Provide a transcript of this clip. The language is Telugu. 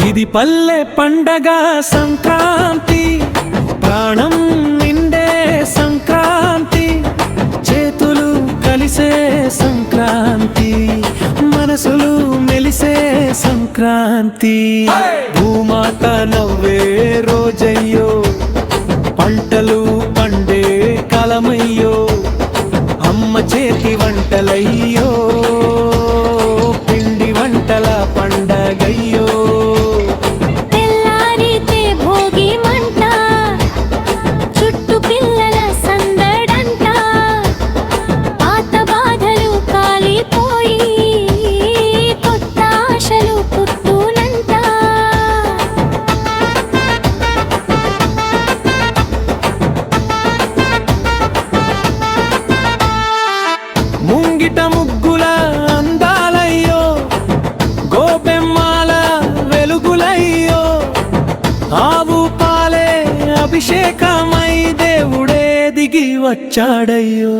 ఇది పల్లె పండగ సంక్రాంతి, ప్రాణం నిండే సంక్రాంతి, చేతులు కలిసే సంక్రాంతి, మనసులు మెలిసే సంక్రాంతి. భూమాత నవ్వే రోజయ్యో, పంటలు పండే కాలమయ్యో, అమ్మ చేతి వంటలయ్యో, పిండి వంటల పండగయ్యో. తెల్లారితే భోగి మంట, చుట్టు పిల్లల సందడంట, పాత బాధలు కాలిపోయి కొత్త ఆశలు పుట్టునంట. ముంగిట ముగ్గుల అందాలయ్యో, గోపెమ్మాల వెలుగులయ్యో, ఆవు పాలే అభిషేకమై దేవుడే దిగి వచ్చాడయ్యో.